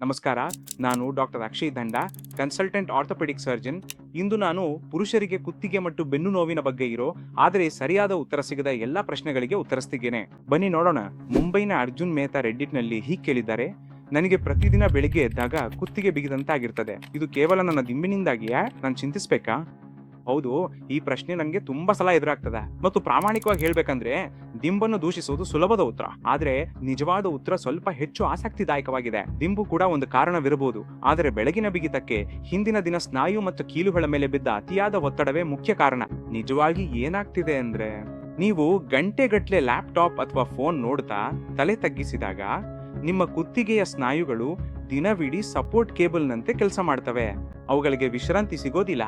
ನಮಸ್ಕಾರ. ನಾನು ಡಾಕ್ಟರ್ ಅಕ್ಷಯ್ ದಂಡ, ಕನ್ಸಲ್ಟೆಂಟ್ ಆರ್ಥೋಪೆಡಿಕ್ ಸರ್ಜನ್. ಇಂದು ನಾನು ಪುರುಷರಿಗೆ ಕುತ್ತಿಗೆ ಮತ್ತು ಬೆನ್ನು ನೋವಿನ ಬಗ್ಗೆ ಇರೋ ಆದರೆ ಸರಿಯಾದ ಉತ್ತರ ಸಿಗದ ಎಲ್ಲಾ ಪ್ರಶ್ನೆಗಳಿಗೆ ಉತ್ತರಿಸ್ತಿದ್ದೇನೆ. ಬನ್ನಿ ನೋಡೋಣ. ಮುಂಬೈನ ಅರ್ಜುನ್ ಮೆಹ್ತಾ ರೆಡ್ಡಿಟ್ನಲ್ಲಿ ಹೀಗೆ ಕೇಳಿದ್ದಾರೆ: ನನಗೆ ಪ್ರತಿದಿನ ಬೆಳಿಗ್ಗೆ ಎದ್ದಾಗ ಕುತ್ತಿಗೆ ಬಿಗಿದಂತಾಗಿರ್ತದೆ. ಇದು ಕೇವಲ ನನ್ನ ದಿಂಬಿನಿಂದಾಗಿಯೇ? ನಾನು ಚಿಂತಿಸ್ಬೇಕಾ? ಹೌದು, ಈ ಪ್ರಶ್ನೆ ನನಗೆ ತುಂಬಾ ಸಲ ಎದುರಾಗ್ತದೆ. ಮತ್ತು ಪ್ರಾಮಾಣಿಕವಾಗಿ ಹೇಳ್ಬೇಕಂದ್ರೆ, ದಿಂಬನ್ನು ದೂಷಿಸುವುದು ಸುಲಭದ ಉತ್ತರ, ಆದ್ರೆ ನಿಜವಾದ ಉತ್ತರ ಸ್ವಲ್ಪ ಹೆಚ್ಚು ಆಸಕ್ತಿದಾಯಕವಾಗಿದೆ. ದಿಂಬು ಕೂಡ ಒಂದು ಕಾರಣವಿರಬಹುದು, ಆದರೆ ಬೆಳಗಿನ ಬಿಗಿತಕ್ಕೆ ಹಿಂದಿನ ದಿನ ಸ್ನಾಯು ಮತ್ತು ಕೀಲುಗಳ ಮೇಲೆ ಬಿದ್ದ ಅತಿಯಾದ ಒತ್ತಡವೇ ಮುಖ್ಯ ಕಾರಣ. ನಿಜವಾಗಿ ಏನಾಗ್ತಿದೆ ಅಂದ್ರೆ, ನೀವು ಗಂಟೆಗಟ್ಲೆ ಲ್ಯಾಪ್ಟಾಪ್ ಅಥವಾ ಫೋನ್ ನೋಡ್ತಾ ತಲೆ ತಗ್ಗಿಸಿದಾಗ ನಿಮ್ಮ ಕುತ್ತಿಗೆಯ ಸ್ನಾಯುಗಳು ದಿನವಿಡೀ ಸಪೋರ್ಟ್ ಕೇಬಲ್ನಂತೆ ಕೆಲಸ ಮಾಡ್ತವೆ. ಅವುಗಳಿಗೆ ವಿಶ್ರಾಂತಿ ಸಿಗೋದಿಲ್ಲ.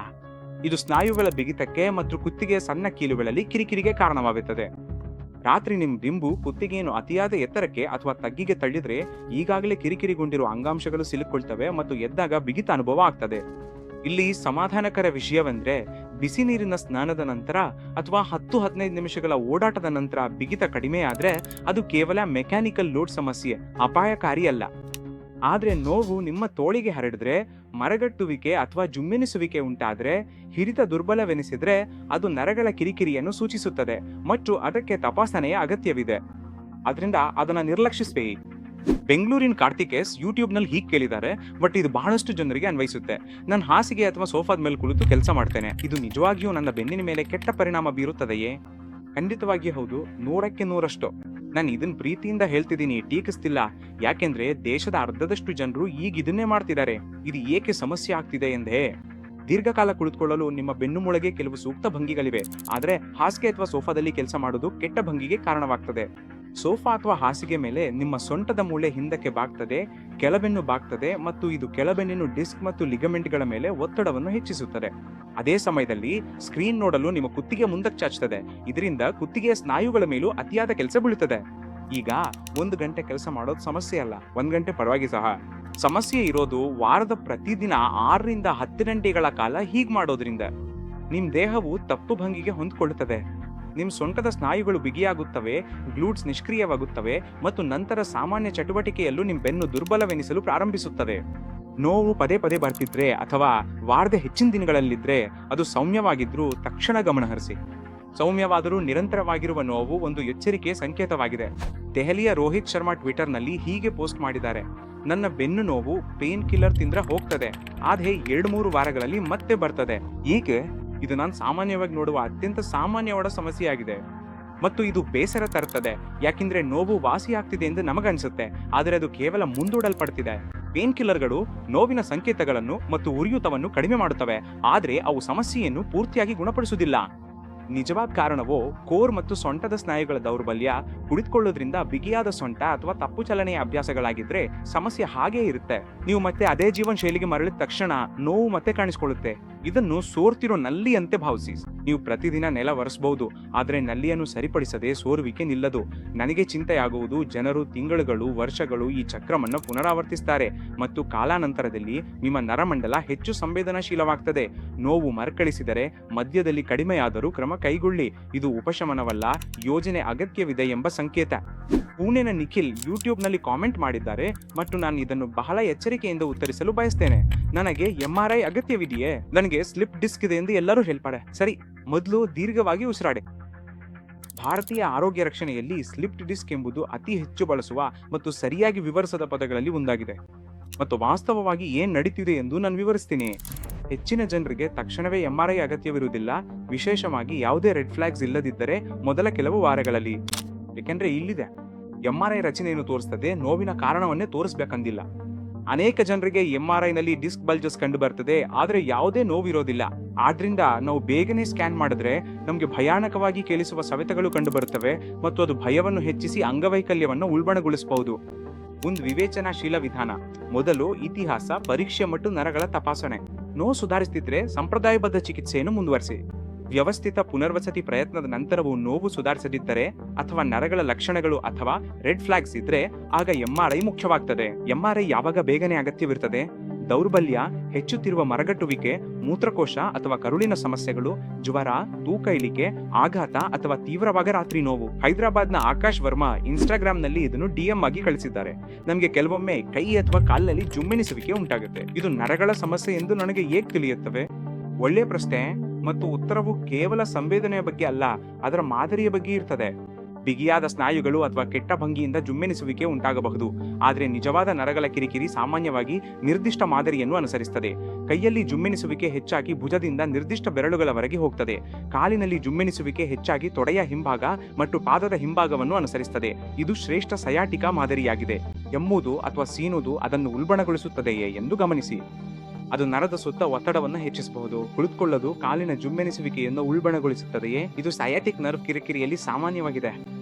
ಇದು ಸ್ನಾಯುಗಳ ಬಿಗಿತಕ್ಕೆ ಮತ್ತು ಕುತ್ತಿಗೆಯ ಸಣ್ಣ ಕೀಲುಗಳಲ್ಲಿ ಕಿರಿಕಿರಿಗೆ ಕಾರಣವಾಗುತ್ತದೆ. ರಾತ್ರಿ ನಿಮ್ಮ ದಿಂಬು ಕುತ್ತಿಗೆಯನ್ನು ಅತಿಯಾದ ಎತ್ತರಕ್ಕೆ ಅಥವಾ ತಗ್ಗಿಗೆ ತಳ್ಳಿದ್ರೆ ಈಗಾಗಲೇ ಕಿರಿಕಿರಿಗೊಂಡಿರುವ ಅಂಗಾಂಶಗಳು ಸಿಲುಕೊಳ್ತವೆ ಮತ್ತು ಎದ್ದಾಗ ಬಿಗಿತ ಅನುಭವ ಆಗ್ತದೆ. ಇಲ್ಲಿ ಸಮಾಧಾನಕರ ವಿಷಯವೆಂದ್ರೆ, ಬಿಸಿ ನೀರಿನ ಸ್ನಾನದ ನಂತರ ಅಥವಾ 10-15 ನಿಮಿಷಗಳ ಓಡಾಟದ ನಂತರ ಬಿಗಿತ ಕಡಿಮೆ ಆದ್ರೆ ಅದು ಕೇವಲ ಮೆಕ್ಯಾನಿಕಲ್ ಲೋಡ್ ಸಮಸ್ಯೆ, ಅಪಾಯಕಾರಿ ಅಲ್ಲ. ಆದ್ರೆ ನೋವು ನಿಮ್ಮ ತೋಳಿಗೆ ಹರಡಿದ್ರೆ, ಮರಗಟ್ಟುವಿಕೆ ಅಥವಾ ಜುಮ್ಮೆನಿಸುವಿಕೆ ಉಂಟಾದ್ರೆ, ಹಿಡಿತ ದುರ್ಬಲವೆನಿಸಿದ್ರೆ ಅದು ನರಗಳ ಕಿರಿಕಿರಿಯನ್ನು ಸೂಚಿಸುತ್ತದೆ ಮತ್ತು ಅದಕ್ಕೆ ತಪಾಸಣೆಯ ಅಗತ್ಯವಿದೆ. ಅದರಿಂದ ಅದನ್ನ ನಿರ್ಲಕ್ಷಿಸಬೇಡಿ. ಬೆಂಗಳೂರಿನ ಕಾರ್ತಿಕೇಸ್ ಯೂಟ್ಯೂಬ್ನಲ್ಲಿ ಹೀಗೆ ಕೇಳಿದ್ದಾರೆ, ಬಟ್ ಇದು ಬಹಳಷ್ಟು ಜನರಿಗೆ ಅನ್ವಯಿಸುತ್ತೆ: ನಾನು ಹಾಸಿಗೆ ಅಥವಾ ಸೋಫಾದ ಮೇಲೆ ಕುಳಿತು ಕೆಲಸ ಮಾಡ್ತೇನೆ, ಇದು ನಿಜವಾಗಿಯೂ ನನ್ನ ಬೆನ್ನಿನ ಮೇಲೆ ಕೆಟ್ಟ ಪರಿಣಾಮ ಬೀರುತ್ತದೆಯೇ? ಖಂಡಿತವಾಗಿ ಹೌದು, 100ಕ್ಕೆ 100ರಷ್ಟು. ನಾನು ಇದನ್ನ ಪ್ರೀತಿಯಿಂದ ಹೇಳ್ತಿದ್ದೀನಿ, ಟೀಕಿಸ್ತಿಲ್ಲ. ಯಾಕೆಂದ್ರೆ ದೇಶದ ಅರ್ಧದಷ್ಟು ಜನರು ಈಗ ಇದನ್ನೇ ಮಾಡ್ತಿದ್ದಾರೆ. ಇದು ಏಕೆ ಸಮಸ್ಯೆ ಆಗ್ತಿದೆ ಎಂದೇ, ದೀರ್ಘಕಾಲ ಕುಳಿತುಕೊಳ್ಳಲು ನಿಮ್ಮ ಬೆನ್ನು ಮೂಳೆಗೆ ಕೆಲವು ಸೂಕ್ತ ಭಂಗಿಗಳಿವೆ, ಆದರೆ ಹಾಸಿಗೆ ಅಥವಾ ಸೋಫಾದಲ್ಲಿ ಕೆಲಸ ಮಾಡೋದು ಕೆಟ್ಟ ಭಂಗಿಗೆ ಕಾರಣವಾಗ್ತದೆ. ಸೋಫಾ ಅಥವಾ ಹಾಸಿಗೆ ಮೇಲೆ ನಿಮ್ಮ ಸೊಂಟದ ಮೂಳೆ ಹಿಂದಕ್ಕೆ ಬಾಗ್ತದೆ, ಕೆಳಬೆನ್ನು ಬಾಗ್ತದೆ ಮತ್ತು ಇದು ಕೆಳಬೆನ್ನಿನ ಡಿಸ್ಕ್ ಮತ್ತು ಲಿಗಮೆಂಟ್ಗಳ ಮೇಲೆ ಒತ್ತಡವನ್ನು ಹೆಚ್ಚಿಸುತ್ತದೆ. ಅದೇ ಸಮಯದಲ್ಲಿ ಸ್ಕ್ರೀನ್ ನೋಡಲು ನಿಮ್ಮ ಕುತ್ತಿಗೆ ಮುಂದಕ್ಕೆ ಚಾಚ್ತದೆ. ಇದರಿಂದ ಕುತ್ತಿಗೆಯ ಸ್ನಾಯುಗಳ ಮೇಲೂ ಅತಿಯಾದ ಕೆಲಸ ಬೀಳುತ್ತದೆ. ಈಗ 1 ಗಂಟೆ ಕೆಲಸ ಮಾಡೋದು ಸಮಸ್ಯೆ ಅಲ್ಲ, 1 ಗಂಟೆ ಪರವಾಗಿ ಸಹ. ಸಮಸ್ಯೆ ಇರೋದು ವಾರದ ಪ್ರತಿದಿನ 6ರಿಂದ 10 ಗಂಟೆಗಳ ಕಾಲ ಹೀಗೆ ಮಾಡೋದ್ರಿಂದ. ನಿಮ್ ದೇಹವು ತಪ್ಪು ಭಂಗಿಗೆ ಹೊಂದ್ಕೊಳ್ಳುತ್ತದೆ. ನಿಮ್ಮ ಸೊಂಟದ ಸ್ನಾಯುಗಳು ಬಿಗಿಯಾಗುತ್ತವೆ, ಗ್ಲೂಟ್ಸ್ ನಿಷ್ಕ್ರಿಯವಾಗುತ್ತವೆ ಮತ್ತು ನಂತರ ಸಾಮಾನ್ಯ ಚಟುವಟಿಕೆಯಲ್ಲೂ ನಿಮ್ಮ ಬೆನ್ನು ದುರ್ಬಲವೆನಿಸಲು ಪ್ರಾರಂಭಿಸುತ್ತದೆ. ನೋವು ಪದೇ ಪದೇ ಬರ್ತಿದ್ರೆ ಅಥವಾ ವಾರದ ಹೆಚ್ಚಿನ ದಿನಗಳಲ್ಲಿದ್ರೆ ಅದು ಸೌಮ್ಯವಾಗಿದ್ರೂ ತಕ್ಷಣ ಗಮನಹರಿಸಿ. ಸೌಮ್ಯವಾದರೂ ನಿರಂತರವಾಗಿರುವ ನೋವು ಒಂದು ಎಚ್ಚರಿಕೆ ಸಂಕೇತವಾಗಿದೆ. ದೆಹಲಿಯ ರೋಹಿತ್ ಶರ್ಮಾ ಟ್ವಿಟರ್ನಲ್ಲಿ ಹೀಗೆ ಪೋಸ್ಟ್ ಮಾಡಿದ್ದಾರೆ: ನನ್ನ ಬೆನ್ನು ನೋವು ಪೇನ್ ಕಿಲ್ಲರ್ ತಿಂದ್ರೆ ಹೋಗ್ತದೆ, ಆದ್ರೆ 2-3 ವಾರಗಳಲ್ಲಿ ಮತ್ತೆ ಬರ್ತದೆ. ಈಗ ಇದು ನಾನು ಸಾಮಾನ್ಯವಾಗಿ ನೋಡುವ ಅತ್ಯಂತ ಸಾಮಾನ್ಯವಾದ ಸಮಸ್ಯೆಯಾಗಿದೆ ಮತ್ತು ಇದು ಬೇಸರ ತರುತ್ತದೆ. ಯಾಕೆಂದ್ರೆ ನೋವು ವಾಸಿ ಆಗ್ತಿದೆ ಎಂದು ನಮಗನ್ಸುತ್ತೆ, ಆದರೆ ಅದು ಕೇವಲ ಮುಂದೂಡಲ್ಪಡ್ತಿದೆ. ಪೇನ್ ಕಿಲ್ಲರ್ಗಳು ನೋವಿನ ಸಂಕೇತಗಳನ್ನು ಮತ್ತು ಉರಿಯೂತವನ್ನು ಕಡಿಮೆ ಮಾಡುತ್ತವೆ, ಆದರೆ ಅವು ಸಮಸ್ಯೆಯನ್ನು ಪೂರ್ತಿಯಾಗಿ ಗುಣಪಡಿಸುವುದಿಲ್ಲ. ನಿಜವಾದ ಕಾರಣವು ಕೋರ್ ಮತ್ತು ಸೊಂಟದ ಸ್ನಾಯುಗಳ ದೌರ್ಬಲ್ಯ. ಕುಳಿತುಕೊಳ್ಳೋದ್ರಿಂದ ಬಿಗಿಯಾದ ಸೊಂಟ ಅಥವಾ ತಪ್ಪು ಚಲನೆಯ ಅಭ್ಯಾಸಗಳಾಗಿದ್ರೆ ಸಮಸ್ಯೆ ಹಾಗೇ ಇರುತ್ತೆ. ನೀವು ಮತ್ತೆ ಅದೇ ಜೀವನ ಶೈಲಿಗೆ ಮರಳಿದ ತಕ್ಷಣ ನೋವು ಮತ್ತೆ ಕಾಣಿಸಿಕೊಳ್ಳುತ್ತೆ. ಇದನ್ನು ಸೋರ್ತಿರೋ ನಲ್ಲಿಯಂತೆ ಭಾವಿಸಿ. ನೀವು ಪ್ರತಿದಿನ ನೆಲ ಒರೆಸಬಹುದು, ಆದರೆ ನಲ್ಲಿಯನ್ನು ಸರಿಪಡಿಸದೆ ಸೋರುವಿಕೆ ನಿಲ್ಲದು. ನನಗೆ ಚಿಂತೆಯಾಗುವುದು, ಜನರು ತಿಂಗಳುಗಳು, ವರ್ಷಗಳು ಈ ಚಕ್ರವನ್ನು ಪುನರಾವರ್ತಿಸ್ತಾರೆ ಮತ್ತು ಕಾಲಾನಂತರದಲ್ಲಿ ನಿಮ್ಮ ನರಮಂಡಲ ಹೆಚ್ಚು ಸಂವೇದನಾಶೀಲವಾಗ್ತದೆ. ನೋವು ಮರುಕಳಿಸಿದರೆ ಮಧ್ಯದಲ್ಲಿ ಕಡಿಮೆಯಾದರೂ ಕ್ರಮ ಕೈಗೊಳ್ಳಿ. ಇದು ಉಪಶಮನವಲ್ಲ, ಯೋಜನೆ ಅಗತ್ಯವಿದೆ ಎಂಬ ಸಂಕೇತ. ಪುಣೆನ ನಿಖಿಲ್ ಯೂಟ್ಯೂಬ್ನಲ್ಲಿ ಕಾಮೆಂಟ್ ಮಾಡಿದ್ದಾರೆ ಮತ್ತು ನಾನು ಇದನ್ನು ಬಹಳ ಎಚ್ಚರಿಕೆಯಿಂದ ಉತ್ತರಿಸಲು ಬಯಸ್ತೇನೆ. ನನಗೆ MRI ಅಗತ್ಯವಿದೆಯೇ? ನನಗೆ ಸ್ಲಿಪ್ ಡಿಸ್ಕ್ ಇದೆ ಎಂದು ಎಲ್ಲರೂ ಹೇಳ್ತಾರೆ. ಸರಿ, ಮೊದಲು ದೀರ್ಘವಾಗಿ ಉಸಿರಾಡಿ. ಭಾರತೀಯ ಆರೋಗ್ಯ ರಕ್ಷಣೆಯಲ್ಲಿ ಸ್ಲಿಪ್ ಡಿಸ್ಕ್ ಎಂಬುದು ಅತಿ ಹೆಚ್ಚು ಬಳಸುವ ಮತ್ತು ಸರಿಯಾಗಿ ವಿವರಿಸದ ಪದಗಳಲ್ಲಿ ಒಂದಾಗಿದೆ ಮತ್ತು ವಾಸ್ತವವಾಗಿ ಏನ್ ನಡೀತಿದೆ ಎಂದು ನಾನು ವಿವರಿಸ್ತೀನಿ. ಹೆಚ್ಚಿನ ಜನರಿಗೆ ತಕ್ಷಣವೇ MRI ಅಗತ್ಯವಿರುವುದಿಲ್ಲ, ವಿಶೇಷವಾಗಿ ಯಾವುದೇ ರೆಡ್ ಫ್ಲಾಗ್ಸ್ ಇಲ್ಲದಿದ್ದರೆ ಮೊದಲ ಕೆಲವು ವಾರಗಳಲ್ಲಿ. ಏಕೆಂದ್ರೆ ಇಲ್ಲಿದೆ, MRI ರಚನೆಯನ್ನು ತೋರಿಸ್ತದೆ, ನೋವಿನ ಕಾರಣವನ್ನೇ ತೋರಿಸ್ಬೇಕಂದಿಲ್ಲ. ಅನೇಕ ಜನರಿಗೆ MRIನಲ್ಲಿ ಡಿಸ್ಕ್ ಬಲ್ಜಸ್ ಕಂಡು ಬರ್ತದೆ, ಆದರೆ ಯಾವುದೇ ನೋವಿರೋದಿಲ್ಲ. ಆದ್ರಿಂದ ನಾವು ಬೇಗನೆ ಸ್ಕ್ಯಾನ್ ಮಾಡಿದ್ರೆ ನಮಗೆ ಭಯಾನಕವಾಗಿ ಕೇಳಿಸುವ ಸವೆತಗಳು ಕಂಡು ಬರುತ್ತವೆ ಮತ್ತು ಅದು ಭಯವನ್ನು ಹೆಚ್ಚಿಸಿ ಅಂಗವೈಕಲ್ಯವನ್ನು ಉಲ್ಬಣಗೊಳಿಸಬಹುದು. ಒಂದು ವಿವೇಚನಾಶೀಲ ವಿಧಾನ: ಮೊದಲು ಇತಿಹಾಸ, ಪರೀಕ್ಷೆ ಮತ್ತು ನರಗಳ ತಪಾಸಣೆ. ನೋವು ಸುಧಾರಿಸ್ತಿದ್ರೆ ಸಂಪ್ರದಾಯಬದ್ಧ ಚಿಕಿತ್ಸೆಯನ್ನು ಮುಂದುವರಿಸಿ. ವ್ಯವಸ್ಥಿತ ಪುನರ್ವಸತಿ ಪ್ರಯತ್ನದ ನಂತರವೂ ನೋವು ಸುಧಾರಿಸದಿದ್ದರೆ ಅಥವಾ ನರಗಳ ಲಕ್ಷಣಗಳು ಅಥವಾ ರೆಡ್ ಫ್ಲಾಗ್ಸ್ ಇದ್ರೆ ಆಗ MRI ಮುಖ್ಯವಾಗ್ತದೆ. MRI ಯಾವಾಗ ಬೇಗನೆ ಅಗತ್ಯವಿರ್ತದೆ? ದೌರ್ಬಲ್ಯ, ಹೆಚ್ಚುತ್ತಿರುವ ಮರಗಟ್ಟುವಿಕೆ, ಮೂತ್ರಕೋಶ ಅಥವಾ ಕರುಳಿನ ಸಮಸ್ಯೆಗಳು, ಜ್ವರ, ತೂಕ ಇಳಿಕೆ, ಆಘಾತ ಅಥವಾ ತೀವ್ರವಾದ ರಾತ್ರಿ ನೋವು. ಹೈದರಾಬಾದ್ನ ಆಕಾಶ್ ವರ್ಮಾ ಇನ್ಸ್ಟಾಗ್ರಾಮ್ನಲ್ಲಿ ಇದನ್ನು DM ಆಗಿ ಕಳಿಸಿದ್ದಾರೆ. ನಮಗೆ ಕೆಲವೊಮ್ಮೆ ಕೈ ಅಥವಾ ಕಾಲಿನಲ್ಲಿ ಜುಮ್ಮೆನಿಸುವಿಕೆ ಉಂಟಾಗುತ್ತೆ. ಇದು ನರಗಳ ಸಮಸ್ಯೆ ಎಂದು ನನಗೆ ಹೇಗೆ ತಿಳಿಯುತ್ತವೆ? ಒಳ್ಳೆಯ ಪ್ರಶ್ನೆ, ಮತ್ತು ಉತ್ತರವು ಕೇವಲ ಸಂವೇದನೆಯ ಬಗ್ಗೆ ಅಲ್ಲ, ಅದರ ಮಾದರಿಯ ಬಗ್ಗೆ ಇರ್ತದೆ. ಬಿಗಿಯಾದ ಸ್ನಾಯುಗಳು ಅಥವಾ ಕೆಟ್ಟ ಭಂಗಿಯಿಂದ ಜುಮ್ಮೆನಿಸುವಿಕೆ ಉಂಟಾಗಬಹುದು, ಆದರೆ ನಿಜವಾದ ನರಗಳ ಕಿರಿಕಿರಿ ಸಾಮಾನ್ಯವಾಗಿ ನಿರ್ದಿಷ್ಟ ಮಾದರಿಯನ್ನು ಅನುಸರಿಸುತ್ತದೆ. ಕೈಯಲ್ಲಿ ಜುಮ್ಮೆನಿಸುವಿಕೆ ಹೆಚ್ಚಾಗಿ ಭುಜದಿಂದ ನಿರ್ದಿಷ್ಟ ಬೆರಳುಗಳವರೆಗೆ ಹೋಗ್ತದೆ. ಕಾಲಿನಲ್ಲಿ ಜುಮ್ಮೆನಿಸುವಿಕೆ ಹೆಚ್ಚಾಗಿ ತೊಡೆಯ ಹಿಂಭಾಗ ಮತ್ತು ಪಾದದ ಹಿಂಭಾಗವನ್ನು ಅನುಸರಿಸುತ್ತದೆ. ಇದು ಶ್ರೇಷ್ಠ ಸಯಾಟಿಕಾ ಮಾದರಿಯಾಗಿದೆ. ಎಮ್ಮುವುದು ಅಥವಾ ಸೀನುವುದು ಅದನ್ನು ಉಲ್ಬಣಗೊಳಿಸುತ್ತದೆಯೇ ಎಂದು ಗಮನಿಸಿ. ಅದು ನರದ ಸುತ್ತ ಒತ್ತಡವನ್ನು ಹೆಚ್ಚಿಸಬಹುದು. ಕುಳಿತುಕೊಳ್ಳೋದು ಕಾಲಿನ ಜುಮ್ಮೆನಿಸುವಿಕೆಯನ್ನು ಉಲ್ಬಣಗೊಳಿಸುತ್ತದೆಯೇ? ಇದು ಸಯಾಟಿಕ್ ನರ್ವ್ ಕಿರಿಕಿರಿಯಲ್ಲಿ ಸಾಮಾನ್ಯವಾಗಿದೆ.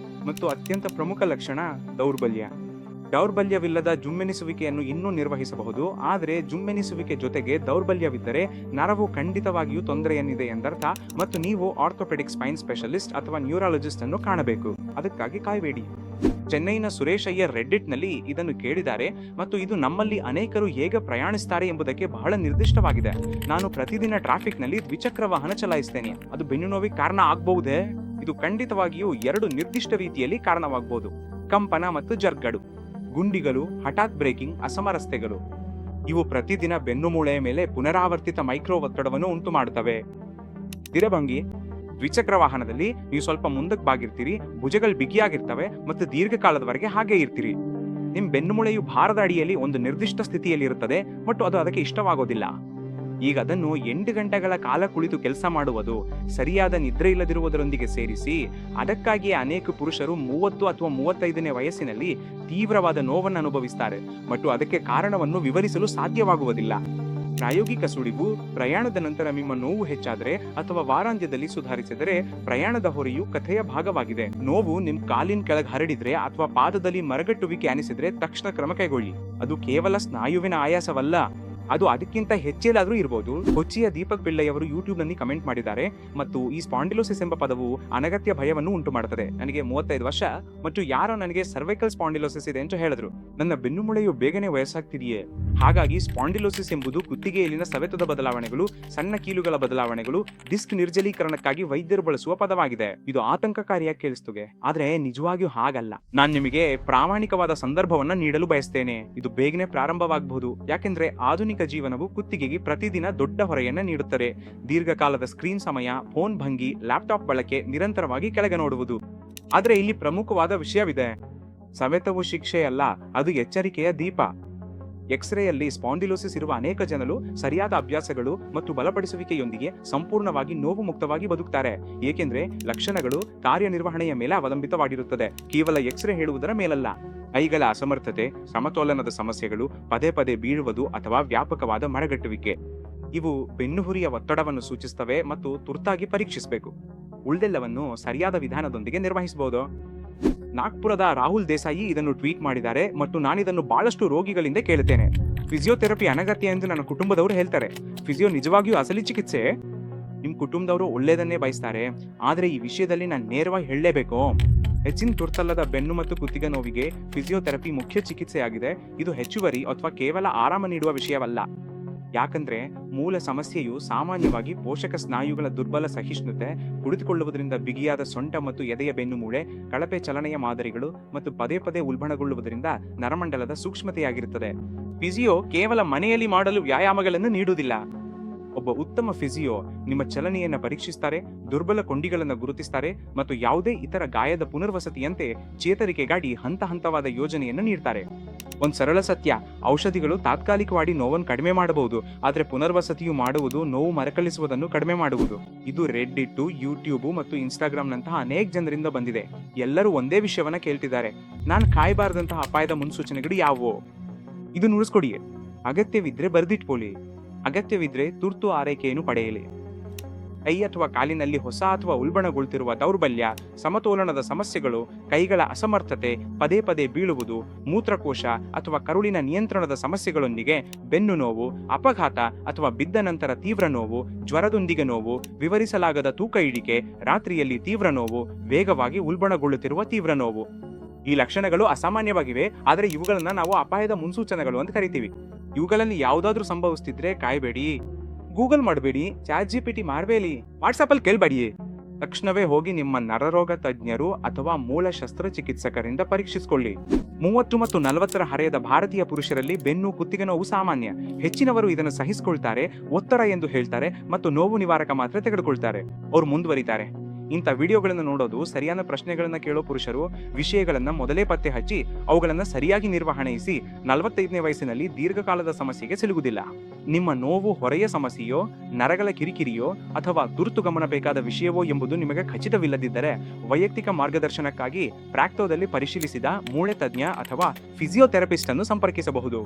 ಮತ್ತು ಅತ್ಯಂತ ಪ್ರಮುಖ ಲಕ್ಷಣ ದೌರ್ಬಲ್ಯ. ದೌರ್ಬಲ್ಯವಿಲ್ಲದ ಜುಮ್ಮೆನಿಸುವಿಕೆಯನ್ನು ಇನ್ನೂ ನಿರ್ವಹಿಸಬಹುದು, ಆದರೆ ಜುಮ್ಮೆನಿಸುವಿಕೆ ಜೊತೆಗೆ ದೌರ್ಬಲ್ಯವಿದ್ದರೆ ನರವು ಖಂಡಿತವಾಗಿಯೂ ತೊಂದರೆಯನ್ನಿದೆ ಎಂದರ್ಥ ಮತ್ತು ನೀವು ಆರ್ಥೋಪೆಡಿಕ್ ಸ್ಪೈನ್ ಸ್ಪೆಷಲಿಸ್ಟ್ ಅಥವಾ ನ್ಯೂರಾಲಜಿಸ್ಟ್ ಅನ್ನು ಕಾಣಬೇಕು. ಅದಕ್ಕಾಗಿ ಕಾಯಬೇಡಿ. ಚೆನ್ನೈನ ಸುರೇಶ್ ಅಯ್ಯರ್ ರೆಡ್ಡಿಟ್ನಲ್ಲಿ ಇದನ್ನು ಕೇಳಿದ್ದಾರೆ ಮತ್ತು ಇದು ನಮ್ಮಲ್ಲಿ ಅನೇಕರು ಹೇಗೆ ಪ್ರಯಾಣಿಸುತ್ತಾರೆ ಎಂಬುದಕ್ಕೆ ಬಹಳ ನಿರ್ದಿಷ್ಟವಾಗಿದೆ. ನಾನು ಪ್ರತಿದಿನ ಟ್ರಾಫಿಕ್ನಲ್ಲಿ ದ್ವಿಚಕ್ರ ವಾಹನ ಚಲಾಯಿಸ್ತೇನೆ. ಅದು ಬೆನ್ನು ನೋವಿಗೆ ಕಾರಣ ಆಗಬಹುದೇ? ಇದು ಖಂಡಿತವಾಗಿಯೂ 2 ನಿರ್ದಿಷ್ಟ ರೀತಿಯಲ್ಲಿ ಕಾರಣವಾಗಬಹುದು: ಕಂಪನ ಮತ್ತು ಜರ್ಗಡು, ಗುಂಡಿಗಳು, ಹಠಾತ್ ಬ್ರೇಕಿಂಗ್, ಅಸಮರಸ್ತೆಗಳು. ಇವು ಪ್ರತಿದಿನ ಬೆನ್ನುಮೂಳೆಯ ಮೇಲೆ ಪುನರಾವರ್ತಿತ ಮೈಕ್ರೋ ಒತ್ತಡವನ್ನು ಉಂಟು ಮಾಡುತ್ತವೆ. ಸ್ಥಿರಭಂಗಿ. ದ್ವಿಚಕ್ರ ವಾಹನದಲ್ಲಿ ನೀವು ಸ್ವಲ್ಪ ಮುಂದಕ್ಕೆ ಬಾಗಿರ್ತೀರಿ, ಭುಜಗಳು ಬಿಗಿಯಾಗಿರ್ತವೆ ಮತ್ತು ದೀರ್ಘಕಾಲದವರೆಗೆ ಹಾಗೆ ಇರ್ತೀರಿ. ನಿಮ್ಮ ಬೆನ್ನುಮೂಳೆಯು ಭಾರದ ಅಡಿಯಲ್ಲಿ ಒಂದು ನಿರ್ದಿಷ್ಟ ಸ್ಥಿತಿಯಲ್ಲಿ ಇರುತ್ತದೆ ಮತ್ತು ಅದು ಅದಕ್ಕೆ ಇಷ್ಟವಾಗೋದಿಲ್ಲ. ಈಗ ಅದನ್ನು 8 ಗಂಟೆಗಳ ಕಾಲ ಕುಳಿತು ಕೆಲಸ ಮಾಡುವುದು, ಸರಿಯಾದ ನಿದ್ರೆ ಇಲ್ಲದಿರುವುದರೊಂದಿಗೆ ಸೇರಿಸಿ, ಅದಕ್ಕಾಗಿಯೇ ಅನೇಕ ಪುರುಷರು 30 ಅಥವಾ 35ನೇ ವಯಸ್ಸಿನಲ್ಲಿ ತೀವ್ರವಾದ ನೋವನ್ನು ಅನುಭವಿಸುತ್ತಾರೆ ಮತ್ತು ಅದಕ್ಕೆ ಕಾರಣವನ್ನು ವಿವರಿಸಲು ಸಾಧ್ಯವಾಗುವುದಿಲ್ಲ. ಪ್ರಾಯೋಗಿಕ ಸುಳಿವು: ಪ್ರಯಾಣದ ನಂತರ ನಿಮ್ಮ ನೋವು ಹೆಚ್ಚಾದರೆ ಅಥವಾ ವಾರಾಂತ್ಯದಲ್ಲಿ ಸುಧಾರಿಸಿದರೆ ಪ್ರಯಾಣದ ಹೊರೆಯು ಕಥೆಯ ಭಾಗವಾಗಿದೆ. ನೋವು ನಿಮ್ಮ ಕಾಲಿನ ಕೆಳಗೆ ಹರಡಿದ್ರೆ ಅಥವಾ ಪಾದದಲ್ಲಿ ಮರಗಟ್ಟುವಿಕೆ ಅನಿಸಿದ್ರೆ ತಕ್ಷಣ ಕ್ರಮ ಕೈಗೊಳ್ಳಿ. ಅದು ಕೇವಲ ಸ್ನಾಯುವಿನ ಆಯಾಸವಲ್ಲ, ಅದು ಅದಕ್ಕಿಂತ ಹೆಚ್ಚೇಲಾದ್ರೂ ಇರಬಹುದು. ಕೊಚ್ಚಿಯ ದೀಪಕ್ ಪಿಳ್ಳೈಯವರು ಯೂಟ್ಯೂಬ್ನಲ್ಲಿ ಕಮೆಂಟ್ ಮಾಡಿದ್ದಾರೆ ಮತ್ತು ಈ ಸ್ಪಾಂಡಿಲೋಸಿಸ್ ಎಂಬ ಪದವು ಅನಗತ್ಯ ಭಯವನ್ನು ಉಂಟು ಮಾಡುತ್ತದೆ. ನನಗೆ 35 ವರ್ಷ ಮತ್ತು ಯಾರೋ ನನಗೆ ಸರ್ವೈಕಲ್ ಸ್ಪಾಂಡಿಲೋಸಿಸ್ ಇದೆ ಅಂತ ಹೇಳಿದ್ರು. ನನ್ನ ಬೆನ್ನುಮೂಳೆಯು ಬೇಗನೆ ವಯಸ್ಸಾಗ್ತಿದೆಯೇ? ಹಾಗಾಗಿ ಸ್ಪಾಂಡಿಲೋಸಿಸ್ ಎಂಬುದು ಕುತ್ತಿಗೆಯಲ್ಲಿನ ಸವೆತದ ಬದಲಾವಣೆಗಳು, ಸಣ್ಣ ಕೀಲುಗಳ ಬದಲಾವಣೆಗಳು, ಡಿಸ್ಕ್ ನಿರ್ಜಲೀಕರಣಕ್ಕಾಗಿ ವೈದ್ಯರು ಬಳಸುವ ಪದವಾಗಿದೆ. ಇದು ಆತಂಕಕಾರಿಯಾಗಿ ಕೇಳಿಸ್ತದೆ, ಆದ್ರೆ ನಿಜವಾಗಿಯೂ ಹಾಗಲ್ಲ. ನಾನು ನಿಮಗೆ ಪ್ರಾಮಾಣಿಕವಾದ ಸಂದರ್ಭವನ್ನ ನೀಡಲು ಬಯಸ್ತೇನೆ. ಇದು ಬೇಗನೆ ಪ್ರಾರಂಭವಾಗಬಹುದು, ಯಾಕೆಂದ್ರೆ ಆಧುನಿಕ ಜೀವನವು ಕುತ್ತಿಗೆಗೆ ಪ್ರತಿದಿನ ದೊಡ್ಡ ಹೊರೆಯನ್ನ ನೀಡುತ್ತದೆ. ದೀರ್ಘಕಾಲದ ಸ್ಕ್ರೀನ್ ಸಮಯ, ಫೋನ್ ಭಂಗಿ, ಲ್ಯಾಪ್ಟಾಪ್ ಬಳಕೆ, ನಿರಂತರವಾಗಿ ಕೆಳಗೆ ನೋಡುವುದು. ಆದ್ರೆ ಇಲ್ಲಿ ಪ್ರಮುಖವಾದ ವಿಷಯವಿದೆ. ಸವೆತವು ಶಿಕ್ಷೆಯಲ್ಲ, ಅದು ಎಚ್ಚರಿಕೆಯ ದೀಪ. ಎಕ್ಸ್ರೇಯಲ್ಲಿ ಸ್ಪಾಂಡಿಲೋಸಿಸ್ ಇರುವ ಅನೇಕ ಜನರು ಸರಿಯಾದ ಅಭ್ಯಾಸಗಳು ಮತ್ತು ಬಲಪಡಿಸುವಿಕೆಯೊಂದಿಗೆ ಸಂಪೂರ್ಣವಾಗಿ ನೋವು ಮುಕ್ತವಾಗಿ ಬದುಕುತ್ತಾರೆ, ಏಕೆಂದ್ರೆ ಲಕ್ಷಣಗಳು ಕಾರ್ಯನಿರ್ವಹಣೆಯ ಮೇಲೆ ಅವಲಂಬಿತವಾಗಿರುತ್ತದೆ, ಕೇವಲ ಎಕ್ಸ್ರೇ ಹೇಳುವುದರ ಮೇಲಲ್ಲ. ಕೈಗಳ ಅಸಮರ್ಥತೆ, ಸಮತೋಲನದ ಸಮಸ್ಯೆಗಳು, ಪದೇ ಪದೇ ಬೀಳುವುದು ಅಥವಾ ವ್ಯಾಪಕವಾದ ಮರಗಟ್ಟುವಿಕೆ ಇವು ಬೆನ್ನುಹುರಿಯ ಒತ್ತಡವನ್ನು ಸೂಚಿಸುತ್ತವೆ ಮತ್ತು ತುರ್ತಾಗಿ ಪರೀಕ್ಷಿಸಬೇಕು. ಉಳಿದೆಲ್ಲವನ್ನು ಸರಿಯಾದ ವಿಧಾನದೊಂದಿಗೆ ನಿರ್ವಹಿಸಬಹುದು. ನಾಗ್ಪುರದ ರಾಹುಲ್ ದೇಸಾಯಿ ಇದನ್ನು ಟ್ವೀಟ್ ಮಾಡಿದ್ದಾರೆ ಮತ್ತು ನಾನಿದನ್ನು ಬಹಳಷ್ಟು ರೋಗಿಗಳಿಂದ ಕೇಳುತ್ತೇನೆ. ಫಿಸಿಯೋಥೆರಪಿ ಅನಗತ್ಯ ಎಂದು ನನ್ನ ಕುಟುಂಬದವರು ಹೇಳ್ತಾರೆ. ಫಿಸಿಯೋ ನಿಜವಾಗಿಯೂ ಅಸಲಿ ಚಿಕಿತ್ಸೆ? ನಿಮ್ಮ ಕುಟುಂಬದವರು ಒಳ್ಳೆಯದನ್ನೇ ಬಯಸ್ತಾರೆ, ಆದರೆ ಈ ವಿಷಯದಲ್ಲಿ ನಾನು ನೇರವಾಗಿ ಹೇಳಲೇಬೇಕು. ಹೆಚ್ಚಿನ ತುರ್ತಲ್ಲದ ಬೆನ್ನು ಮತ್ತು ಕುತ್ತಿಗೆ ನೋವಿಗೆ ಫಿಸಿಯೋಥೆರಪಿ ಮುಖ್ಯ ಚಿಕಿತ್ಸೆಯಾಗಿದೆ. ಇದು ಹೆಚ್ಚುವರಿ ಅಥವಾ ಕೇವಲ ಆರಾಮ ನೀಡುವ ವಿಷಯವಲ್ಲ, ಯಾಕಂದ್ರೆ ಮೂಲ ಸಮಸ್ಯೆಯು ಸಾಮಾನ್ಯವಾಗಿ ಪೋಷಕ ಸ್ನಾಯುಗಳ ದುರ್ಬಲ ಸಹಿಷ್ಣುತೆ, ಕುಳಿತುಕೊಳ್ಳುವುದರಿಂದ ಬಿಗಿಯಾದ ಸೊಂಟ ಮತ್ತು ಎದೆಯ ಬೆನ್ನುಮೂಳೆ, ಕಳಪೆ ಚಲನೆಯ ಮಾದರಿಗಳು ಮತ್ತು ಪದೇ ಪದೇ ಉಲ್ಬಣಗೊಳ್ಳುವುದರಿಂದ ನರಮಂಡಲದ ಸೂಕ್ಷ್ಮತೆಯಾಗಿರುತ್ತದೆ. ಫಿಸಿಯೋ ಕೇವಲ ಮನೆಯಲ್ಲಿ ಮಾಡಲು ವ್ಯಾಯಾಮಗಳನ್ನು ನೀಡುವುದಿಲ್ಲ. ಒಬ್ಬ ಉತ್ತಮ ಫಿಸಿಯೋ ನಿಮ್ಮ ಚಲನೆಯನ್ನು ಪರೀಕ್ಷಿಸುತ್ತಾರೆ, ದುರ್ಬಲ ಕೊಂಡಿಗಳನ್ನು ಗುರುತಿಸುತ್ತಾರೆ ಮತ್ತು ಯಾವುದೇ ಇತರ ಗಾಯದ ಪುನರ್ವಸತಿಯಂತೆ ಚೇತರಿಕೆಗಾಗಿ ಹಂತ ಹಂತವಾದ ಯೋಜನೆಯನ್ನು ನೀಡುತ್ತಾರೆ. ಒಂದು ಸರಳ ಸತ್ಯ: ಔಷಧಿಗಳು ತಾತ್ಕಾಲಿಕವಾಗಿ ನೋವನ್ನು ಕಡಿಮೆ ಮಾಡಬಹುದು, ಆದರೆ ಪುನರ್ವಸತಿಯು ಮಾಡುವುದು ನೋವು ಮರುಕಳಿಸುವುದನ್ನು ಕಡಿಮೆ ಮಾಡುವುದು. ಇದು ರೆಡ್ಡಿಟ್, ಯೂಟ್ಯೂಬ್ ಮತ್ತು ಇನ್ಸ್ಟಾಗ್ರಾಮ್ನಂತಹ ಅನೇಕ ಜನರಿಂದ ಬಂದಿದೆ. ಎಲ್ಲರೂ ಒಂದೇ ವಿಷಯವನ್ನ ಕೇಳ್ತಿದ್ದಾರೆ: ನಾನು ಕಾಯಬಾರದಂತಹ ಅಪಾಯದ ಮುನ್ಸೂಚನೆಗಳು ಯಾವುವು? ಇದು ನುಡಿಸ್ಕೊಡಿ. ಅಗತ್ಯವಿದ್ರೆ ಬರೆದಿಟ್ಕೊಳ್ಳಿ. ಅಗತ್ಯವಿದ್ರೆ ತುರ್ತು ಆರೈಕೆಯನ್ನು ಪಡೆಯಲಿ. ಕೈ ಅಥವಾ ಕಾಲಿನಲ್ಲಿ ಹೊಸ ಅಥವಾ ಉಲ್ಬಣಗೊಳ್ತಿರುವ ದೌರ್ಬಲ್ಯ, ಸಮತೋಲನದ ಸಮಸ್ಯೆಗಳು, ಕೈಗಳ ಅಸಮರ್ಥತೆ, ಪದೇ ಪದೇ ಬೀಳುವುದು, ಮೂತ್ರಕೋಶ ಅಥವಾ ಕರುಳಿನ ನಿಯಂತ್ರಣದ ಸಮಸ್ಯೆಗಳೊಂದಿಗೆ ಬೆನ್ನು ನೋವು, ಅಪಘಾತ ಅಥವಾ ಬಿದ್ದ ನಂತರ ತೀವ್ರ ನೋವು, ಜ್ವರದೊಂದಿಗೆ ನೋವು, ವಿವರಿಸಲಾಗದ ತೂಕ ಇಳಿಕೆ, ರಾತ್ರಿಯಲ್ಲಿ ತೀವ್ರ ನೋವು, ವೇಗವಾಗಿ ಉಲ್ಬಣಗೊಳ್ಳುತ್ತಿರುವ ತೀವ್ರ ನೋವು. ಈ ಲಕ್ಷಣಗಳು ಅಸಾಮಾನ್ಯವಾಗಿವೆ, ಆದರೆ ಇವುಗಳನ್ನ ನಾವು ಅಪಾಯದ ಮುನ್ಸೂಚನೆಗಳು ಅಂತ ಕರಿತೀವಿ. ಇವುಗಳಲ್ಲಿ ಯಾವುದಾದ್ರೂ ಸಂಭವಿಸ್ತಿದ್ರೆ ಕಾಯ್ಬೇಡಿ, ಗೂಗಲ್ ಮಾಡಬೇಡಿ, ಚಾಟ್ ಜಿಪಿಟಿ ಮಾಡಬೇಡಿ, ವಾಟ್ಸಾಪಲ್ಲಿ ಕೇಳಬೇಡಿ. ತಕ್ಷಣವೇ ಹೋಗಿ ನಿಮ್ಮ ನರರೋಗ ತಜ್ಞರು ಅಥವಾ ಮೂಲ ಶಸ್ತ್ರಚಿಕಿತ್ಸಕರಿಂದ ಪರೀಕ್ಷಿಸಿಕೊಳ್ಳಿ. 30 ಮತ್ತು 40ರ ಹರೆಯದ ಭಾರತೀಯ ಪುರುಷರಲ್ಲಿ ಬೆನ್ನು ಕುತ್ತಿಗೆ ನೋವು ಸಾಮಾನ್ಯ. ಹೆಚ್ಚಿನವರು ಇದನ್ನು ಸಹಿಸಿಕೊಳ್ತಾರೆ, ಒತ್ತಡ ಎಂದು ಹೇಳ್ತಾರೆ ಮತ್ತು ನೋವು ನಿವಾರಕ ಮಾತ್ರೆ ತೆಗೆದುಕೊಳ್ತಾರೆ. ಅವರು ಮುಂದುವರಿತಾರೆ. ಇಂಥ ವಿಡಿಯೋಗಳನ್ನು ನೋಡೋದು, ಸರಿಯಾದ ಪ್ರಶ್ನೆಗಳನ್ನು ಕೇಳೋ ಪುರುಷರು ವಿಷಯಗಳನ್ನು ಮೊದಲೇ ಪತ್ತೆ ಹಚ್ಚಿ ಅವುಗಳನ್ನು ಸರಿಯಾಗಿ ನಿರ್ವಹಣೆಯಿಸಿ 45ನೇ ವಯಸ್ಸಿನಲ್ಲಿ ದೀರ್ಘಕಾಲದ ಸಮಸ್ಯೆಗೆ ಸಿಲುಗುವುದಿಲ್ಲ. ನಿಮ್ಮ ನೋವು ಹೊರೆಯ ಸಮಸ್ಯೆಯೋ, ನರಗಳ ಕಿರಿಕಿರಿಯೋ ಅಥವಾ ತುರ್ತು ಗಮನ ಬೇಕಾದ ವಿಷಯವೋ ಎಂಬುದು ನಿಮಗೆ ಖಚಿತವಿಲ್ಲದಿದ್ದರೆ ವೈಯಕ್ತಿಕ ಮಾರ್ಗದರ್ಶನಕ್ಕಾಗಿ ಪ್ರಾಕ್ಟೋದಲ್ಲಿ ಪರಿಶೀಲಿಸಿದ ಮೂಳೆ ತಜ್ಞ ಅಥವಾ ಫಿಸಿಯೋಥೆರಪಿಸ್ಟ್ ಅನ್ನು ಸಂಪರ್ಕಿಸಬಹುದು.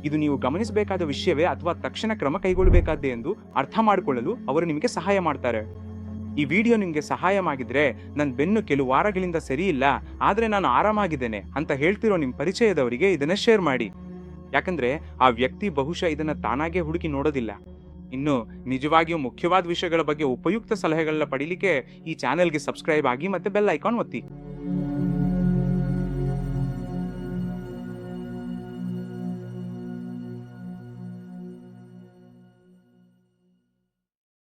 ಇದು ನೀವು ಗಮನಿಸಬೇಕಾದ ವಿಷಯವೇ ಅಥವಾ ತಕ್ಷಣ ಕ್ರಮ ಕೈಗೊಳ್ಳಬೇಕಾದ್ದೇ ಎಂದು ಅರ್ಥ ಮಾಡಿಕೊಳ್ಳಲು ಅವರು ನಿಮಗೆ ಸಹಾಯ ಮಾಡ್ತಾರೆ. ಈ ವಿಡಿಯೋ ನಿಮಗೆ ಸಹಾಯ ಮಾಡಿದ್ರೆ, ನನ್ನ ಬೆನ್ನು ಕೆಲವು ವಾರಗಳಿಂದ ಸರಿ ಇಲ್ಲ ಆದರೆ ನಾನು ಆರಾಮಾಗಿದ್ದೇನೆ ಅಂತ ಹೇಳ್ತಿರೋ ನಿಮ್ಮ ಪರಿಚಯದವರಿಗೆ ಇದನ್ನ ಶೇರ್ ಮಾಡಿ. ಯಾಕಂದ್ರೆ ಆ ವ್ಯಕ್ತಿ ಬಹುಶಃ ಇದನ್ನ ತಾನಾಗೆ ಹುಡುಕಿ ನೋಡೋದಿಲ್ಲ. ಇನ್ನು ನಿಜವಾಗಿಯೂ ಮುಖ್ಯವಾದ ವಿಷಯಗಳ ಬಗ್ಗೆ ಉಪಯುಕ್ತ ಸಲಹೆಗಳನ್ನ ಪಡೀಲಿಕ್ಕೆ ಈ ಚಾನೆಲ್ಗೆ ಸಬ್ಸ್ಕ್ರೈಬ್ ಆಗಿ ಮತ್ತೆ ಬೆಲ್ ಐಕಾನ್ ಒತ್ತಿ.